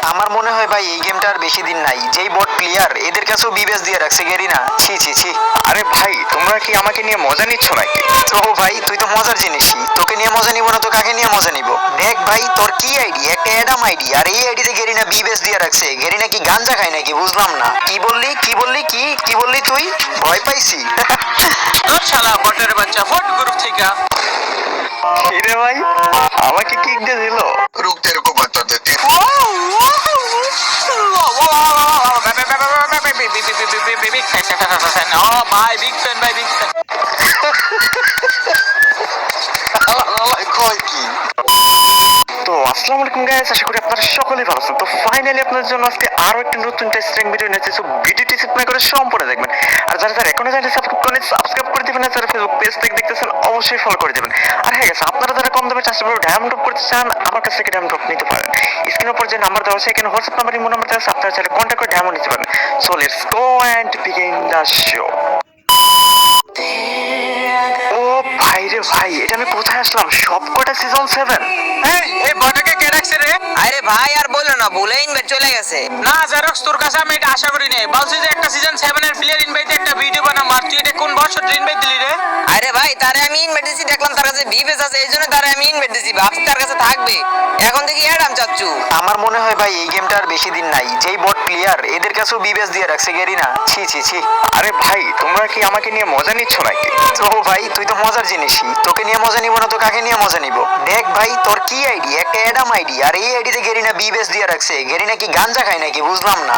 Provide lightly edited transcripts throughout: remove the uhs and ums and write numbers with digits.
আমার মনে হয় ভাই এই গেমটা আর বেশি দিন নাই, যেই বট প্লেয়ার এদের কাছেও বিবেস দিয়ে রাখছে গেরিনা। ছি ছি ছি। আরে ভাই তোমরা কি আমাকে নিয়ে মজা নিচ্ছ নাকি? ও ভাই তুই তো মজার জিনিসই, তোকে নিয়ে মজা নিব না তো কাকে নিয়ে মজা নিব? দেখ ভাই তোর কি আইডি, একটা অ্যাডাম আইডি, আর এই আইডিতে গেরিনা বিবেস দিয়ে রাখছে। গেরিনা কি গাঞ্জা খায় নাকি বুঝলাম না। কি বললি কি বললি কি বললি তুই? ভয় পাইছি। তোর শালা বটের বাচ্চা ফট গ্রুপ থেকে। কিরে ভাই আমাকে কিক দিয়ে দিল? रुक तेरे को बता देते हैं। ও ভাই বিগ ফ্যান ভাই বিগ ফ্যান। কয় কি? তো আসসালামু আলাইকুম গাইস, আশা করি আপনারা সকলেই ভালো আছেন। তো ফাইনালি আপনাদের জন্য আজকে আরো একটা নতুন টেস্টিং ভিডিও নিয়ে এসেছি। সো ভিডিওটি স্কিপ না করে সম্পূর্ণ দেখবেন। আর যারা এখনো চ্যানেলটি সাবস্ক্রাইব করে দিবেন, আর যারা ফেসবুক পেজ থেকে দেখতেছেন অবশ্যই ফলো করে দিবেন। আর হ্যাঁ গাইস, আপনারা যারা কম দামে চাষে ডায়মন্ড ড্রপ করতে চান, আমার কাছ থেকে ডায়মন্ড ড্রপ নিতে পারেন। স্ক্রিনের উপর যে নাম্বার দেওয়া আছে এখানে হোয়াটসঅ্যাপ নাম্বার, ইমো নাম্বার দেওয়া আছে, আপনারা চাইলে কন্ট্যাক্ট করে ডায়মন্ড নিতে পারেন। So let's go and begin the show. ও ভাই রে ভাই, এটা আমি কোথায় আসলাম? সবকটা সিজন 7। এই বটকে কে রাখছে রে? আরে ভাই আর বলো না, বলে ইনভাইট চলে গেছে। না জেরক্স, তোর কাছে আমি এটা আশা করি নাই। বলছি যে একটা সিজন 7 এর প্লেয়ার ইনভাইটে একটা ভিডিও বানা, মার তুই এটা কোন বছর ইনভাইট দিলি রে? আরে ভাই তারে আমি ইনভাইট দিছি, দেখলাম তার কাছে ভিভেস আছে, এই জন্য তারে আমি ইনভাইট দিছি, ভাবছি তার কাছে থাকবে। এখন দেখি অ্যাডাম চাচ্চু। আমার মনে হয় ভাই এই গেমটা আর বেশি দিন নাই, যেই বট প্লেয়ার এদের কাছেও বিবেস দিয়ে রাখছে গেরিনা। ছি ছি ছি। আরে ভাই তোমরা কি আমাকে নিয়ে মজা নিচ্ছ নাকি? ও ভাই তুই তো মজার জিনিসই, তোকে নিয়ে মজা নিব না তো কাকে নিয়ে মজা নিব? দেখ ভাই তোর কি আইডি, একটা অ্যাডাম আইডি, আর এই আইডিতে গেরিনা বিবেস দিয়ে রাখছে। গেরিনা কি গাঞ্জা খায় নাকি বুঝলাম না।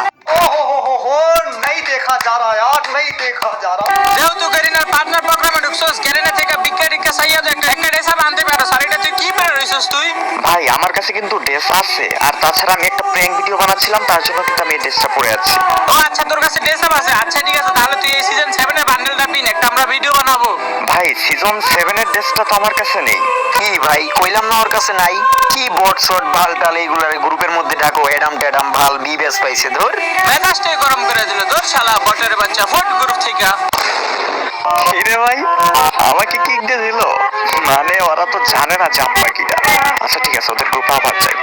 नहीं देखा जा रहा यार, नहीं देखा जा रहा। যেহেতু গেরিনার পার্টনার প্রোগ্রামে ঢুকছস, গেরিনা থেকে বিজ্ঞানীকে সাইয়াদ একটা ডেসা আনতে পারো। আর এটা তুই কি পেরে রইছস তুই? ভাই আমার কাছে কিন্তু ড্রেস আছে, আর তাছাড়া আমি একটা প্র্যাঙ্ক ভিডিও বানাচ্ছিলাম, তার জন্য কিন্তু আমি এই ড্রেসটা পরে আছি। ও আচ্ছা, তোর কাছে ডেসা আছে। আচ্ছা ঠিক আছে, তাহলে তুই এই সিজন 7 এর বান্ডেলটা পিন, একটা আমরা ভিডিও বানাবো। ভাই সিজন 7 এর ড্রেসটা তো আমার কাছে নেই। কি ভাই কইলাম না ওর কাছে নাই? কি বট শট ভাল টাল এইগুলার গ্রুপের মধ্যে ডাকো, অ্যাডাম ট্যাডাম ভাল বিবেস পাইছে ধর। মেজাজটাই গরম করে দিল তোর শালা বটের বাচ্চা ফট গ্রুপ থেকে। কিরে ভাই আমাকে কিক দিয়ে দিল? মানে ওরা তো জানে না জাম্প পাখিটা। আচ্ছা ঠিক আছে, ওদের গ্রুপে আবার যাই।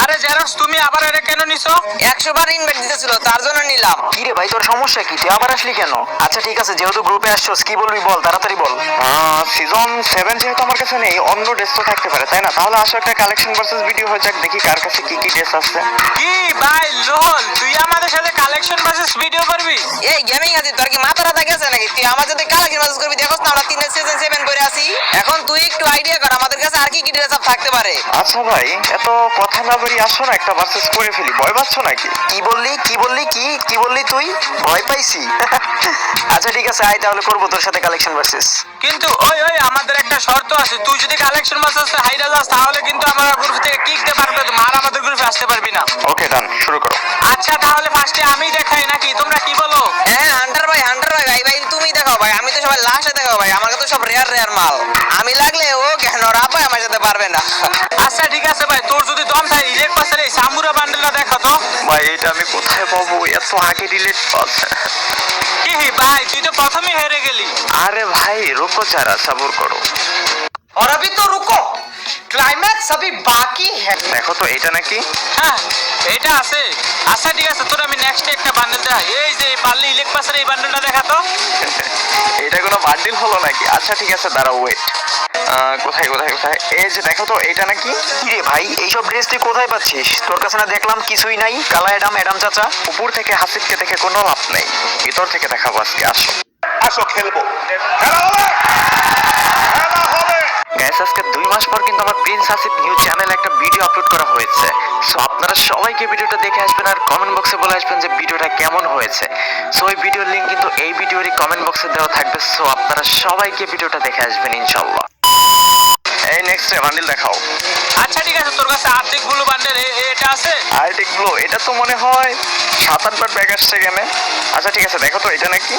আরে জেরক্স, তুমি আবার এর কেন নিছো? 100 বার ইনভাইট দিতেছিল, তার জন্য নিলাম। কি রে ভাই তোর সমস্যা কি, তুই আবার আসলি কেন? আচ্ছা ঠিক আছে, যেহেতু গ্রুপে আসছস কি বলবি বল, তাড়াতাড়ি বল। সিজন 7 যেহেতু আমার কাছে নেই, অন্য ড্রেস তো থাকতে পারে তাই না? তাহলে আসো একটা কালেকশন ভার্সেস ভিডিও হয়ে যাক, দেখি কার কাছে কি কি ড্রেস আছে। কি ভাই লোল, তুই আমাদের সাথে কালেকশন ভার্সেস ভিডিও করবি? এই গেমিং আছে, তোর কি মাথা রাতা গেছে নাকি? তুই আমার সাথে কালাকি ম্যাচ করবি, দেখোস না আমরা 3 সিজন 7 করে আছি। এখন তুই একটু আইডিয়া কর আমাদের কাছে আর কি কি ড্রেস আপ থাকতে পারে। আচ্ছা ভাই এত কথা না বেরিয়ে আসো না, একটা ভার্সেস করে ফেলি। ভয় পাচ্ছ নাকি? কি বললি কি বললি তুই? ভয় পাইছি। আচ্ছা ঠিক আছে, আয় তাহলে করবো তোর সাথে কালেকশন ভার্সেস। কিন্তু ওই আমাদের একটা শর্ত আছে, তুই যদি কালেকশন ভার্সেস হাইরা যাস তাহলে কিন্তু আমরা গ্রুপ থেকে কিক দিতে পারবে, আর আমাদের গ্রুপে আসতে পারবি না। ওকে ডান, শুরু করো। আচ্ছা তাহলে ফার্স্টে আমি দেখাই নাকি, তোমরা কি বলো? হ্যাঁ হান্টার ভাই ভাই ভাই তুমি দেখাও ভাই, আমি তো সবাই লাস্টে দেখাও ভাই, আমার কাছে সব রেয়ার মাল। আমি লাগলে ও কেন রাপাই আমার সাথে পারবে না। আচ্ছা ঠিক আছে ভাই, তোর যদি দম থাকে ইলেক পাশের এই সামুরা বান্ডেলটা দেখা তো। ভাই এটা আমি কোথায় পাবো? এত আগে ডিলিট পাস। কি ভাই তুই তো প্রথমেই হেরে গেলি। আরে ভাই রুকো যারা, সবুর করো। और अभी तो रुको, क्लाइमैक्स अभी बाकी है। দেখো তো এটা নাকি? হ্যাঁ এটা আছে। আচ্ছা ঠিক আছে, তোর আমি নেক্সট একটা বান্ডেল দেখা। এই যে পারলি ইলেক পাশের এই বান্ডেলটা দেখা তো। এটা কোনো বান্ডিল হলো নাকি? আচ্ছা ঠিক আছে দাঁড়াও, ওয়েট। কোথায় কোথায় কোথায়? এই যে দেখো তো এটা নাকি? কি রে ভাই এইসব ড্রেস তুই কোথায় পাচ্ছিস? তোর কাছে না দেখলাম কিছুই নাই। কালা অ্যাডাম চাচা। উপর থেকে হাসিবকে দেখে কোনো লাভ নেই, ভিতর থেকে দেখাবো আজকে। আসো আসো খেলবো, খেলা হবে, খেলা হবে। গাইস আজকে 2 মাস পর কিন্তু আমার প্রিন্স হাসিব নিউ চ্যানেলে একটা ভিডিও আপলোড করা হয়েছে। সো আপনারা সবাইকে ভিডিওটা দেখে আসবেন, আর কমেন্ট বক্সে বলে আসবেন যে ভিডিওটা কেমন হয়েছে। সো এই ভিডিওর লিংক কিন্তু এই ভিডিওরই কমেন্ট বক্সে দেওয়া থাকবে। সো আপনারা সবাইকে ভিডিওটা দেখে আসবেন ইনশাআল্লাহ। এই নেক্সট বান্ডিল দেখাও। আচ্ছা ঠিক আছে, তোর কাছে আর্থিক ব্লু বান্ডেল এটা আছে? আর্টিক ব্লু, এটা তো মনে হয় 7-8 বার ব্যাগ আসছে গেমে। আচ্ছা ঠিক আছে, দেখো তো এটা নাকি।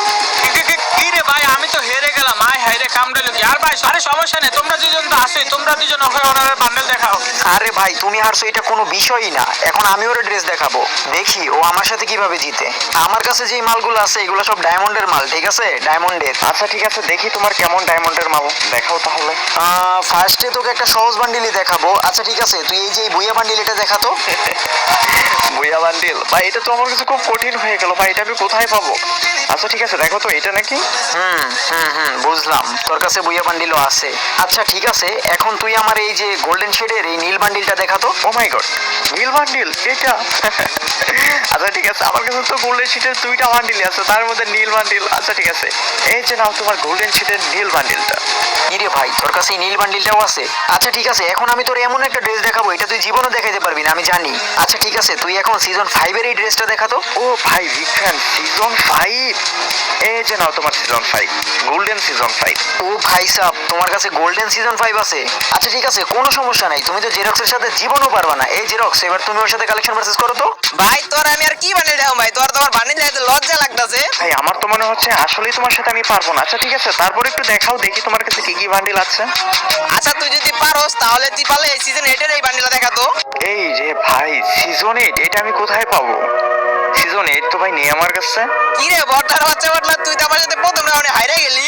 কি রে ভাই, আমি তো হেরে গেলাম। আয় হায় রে, কামড়ালো কি? আর ভাই আরে সমস্যা নেই, তোমরা দুজন তো আসোই, তোমরা দুজন ওনার বান্ডেল দেখাও। আরে ভাই তুমি হারছো এটা কোনো বিষয়ই না, এখন আমি ওর ড্রেস দেখাবো, দেখি ও আমার সাথে কিভাবে জিতে। আমার কাছে যেই মালগুলো আছে এগুলো সব ডায়মন্ডের মাল, ঠিক আছে, ডায়মন্ডের। আচ্ছা ঠিক আছে, দেখি তোমার কেমন ডায়মন্ডের মাল, দেখাও তাহলে। ফার্স্টে তোকে একটা সহজ বান্ডিলই দেখাবো। আচ্ছা ঠিক আছে, তুই এই যে এই ভুইয়া বান্ডিল এটা দেখাতো। বুয়া বান্ডিল ভাই, এটা তো আমার কাছে খুব কঠিন হয়ে গেল ভাই, এটা আমি কোথায় পাবো? আচ্ছা ঠিক আছে, দেখো তো এটা নাকি। বুঝলাম, তোর কাছে বুইয়া বান্ডিলও আছে। আচ্ছা ঠিক আছে, এখন তুই আমার এই যে গোল্ডেন শেডের এই নীল বান্ডিলটা দেখাতো। ও মাই গড, নীল বান্ডিল এটা। আচ্ছা ঠিক আছে, আমার কাছে তো গোল্ডেন শিটের 2টা বান্ডিল আছে, তার মধ্যে নীল বান্ডিল। আচ্ছা ঠিক আছে, এই যে নাও তোমার গোল্ডেন শিটের নীল বান্ডিলটা। ইরে ভাই, তোর কাছে এই নীল বান্ডিলটাও আছে? আচ্ছা ঠিক আছে, এখন আমি তোর এমন একটা ড্রেস দেখাবো এটা তুই জীবনে দেখাইতে পারবি না, আমি জানি। আচ্ছা ঠিক আছে, তুই এখন সিজন 5 এর এই ড্রেসটা দেখাতো। ও ভাই বিগ ফ্যান, সিজন 5। এই যে নাও তোমার সিজন 5, গোল্ডেন সিজন 5। ও ভাই সাব, তোমার কাছে গোল্ডেন সিজন 5 আছে? আচ্ছা ঠিক আছে, কোনো সমস্যা নাই, তুমি তো জেরক্সের সাথে জীবনও পারবা না। এই জেরক্স, এবার তুমি ওর সাথে কালেকশন ভার্সেস করো তো। ভাই তোর আমি আর কি বান্ডিল দেখাবো ভাই, তোর তোমার বান্ডিল দেখাতে লজ্জা লাগতাছে। ভাই আমার তো মনে হচ্ছে আসলেই তোমার সাথে আমি পারবো না। আচ্ছা ঠিক আছে, তারপর একটু দেখাও দেখি তোমার কাছে কি কি বান্ডিল আছে। আচ্ছা তুই যদি পারোস তাহলে তুই পারলে এই সিজন 8 এর এই বান্ডিলটা দেখাতো। এই যে ভাই সিজন 8, এটা আমি কোথায় পাবো? সিজন 8 তো ভাই নেই আমার কাছে। কি রে বড়টার বাচ্চা বটলা, তুই তো আমার সাথে প্রথম রাউন্ডে হাইরা গেলি।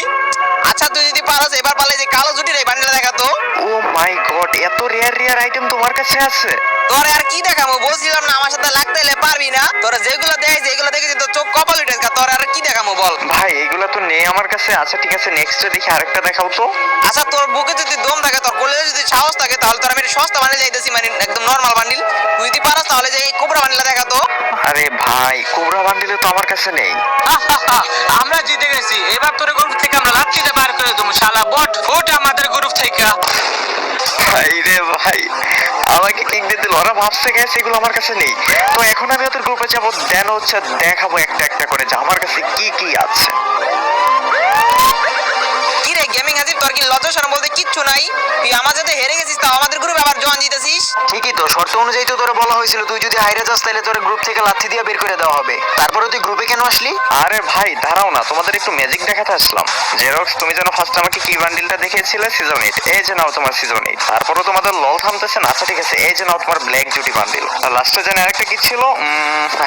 আচ্ছা তুই যদি পারোস এবার পারলে যে কালো জুটির এই বান্ডিলটা দেখাতো। ও মাই গড, এত রেয়ার রেয়ার আইটেম তোমার কাছে আছে? তোর আর কি দেখাবো, বলছিলাম না আমার সাথে লাগতে এলে পারবি না। তোর যেগুলো দেখাইছে এগুলো দেখেছি তোর চোখ কপাল উঠে গেছে, তোর আর কি দেখাবো বল। ভাই এগুলো তো নেই আমার কাছে। আচ্ছা ঠিক আছে, নেক্সট দেখি আরেকটা দেখাও তো। আচ্ছা তোর বুকে যদি দম থাকে, তোর কোলে যদি সাহস থাকে, তাহলে তোর আমি একটা সস্তা বান্ডিল যাইতেছি, মানে একদম নরমাল বান্ডিল। তুই যদি পারোস তাহলে যে এই কোবরা বান্ডিলটা দেখাতো। আরে ভাই কোবরা বান্ডিলে তো আমার কাছে নেই। আমরা জিতে গেছি, এবার তোর গ্রুপ থেকে আমরা লাচ্ছিতে বার করে দেবো। শালা বট ফুট আমাদের গ্রুপ থেকে। ভাই রে ভাই, আমাকে কিক দিয়ে দিল, ওরা ভাবছে গেছে এগুলো আমার কাছে নেই। তো এখন আমি ওদের গ্রুপে যাবো, দেন হচ্ছে দেখাবো একটা একটা করে যে আমার কাছে কি কি আছে। কি রে গেমিং আজিব, তোর কি লজ্জা শরম বলতে কিচ্ছু নাই? তুই আমার সাথে হেরে গেছিস, তাও আমাদের গ্রুপে আবার জয়েন দিতেছিস। ঠিকই তো, শর্ত অনুযায়ী তো তোরা বলা হয়েছিল তুই যদি হাইরে যাস তাহলে তোর গ্রুপ থেকে লাথি দিয়ে বের করে দেওয়া হবে। তারপরে তুই গ্রুপে কেন আসলি? আরে ভাই দাঁড়াও না, তোমাদের একটু ম্যাজিক দেখাতে আসলাম। জেরক্স, তুমি যেন ফার্স্ট আমাকে কি বান্ডিলটা দেখিয়েছিলে সিজন 8, এই যে নাও তোমার সিজন 8। তারপরে তোমাদের লল থামতেছে না। আচ্ছা ঠিক আছে, এই যে নাও তোমার ব্ল্যাক জুটি বান্ডিল। আর লাস্টে যেন আরেকটা কি ছিল,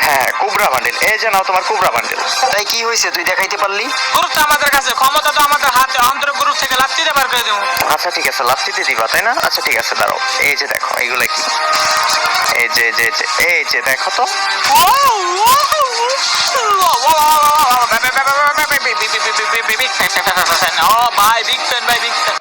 হ্যাঁ কোবরা বান্ডিল, এই যে নাও তোমার কোবরা বান্ডিল। তাই কি হয়েছে তুই দেখাইতে পারলি? গ্রুপ তো আমাদের কাছে, ক্ষমতা তো আমাদের হাতে, অন্তর গ্রুপ থেকে লাচ্ছিতে বার করে দেবো। আচ্ছা ঠিক আছে, লাস্টিতে দিবা তাই না? আচ্ছা ঠিক আছে দাঁড়াও, এই যে দেখো এগুলা কি, এই যে এই যে দেখো তো। ও ভাই বিগ ফ্যান, ভাই বিগ ফ্যান।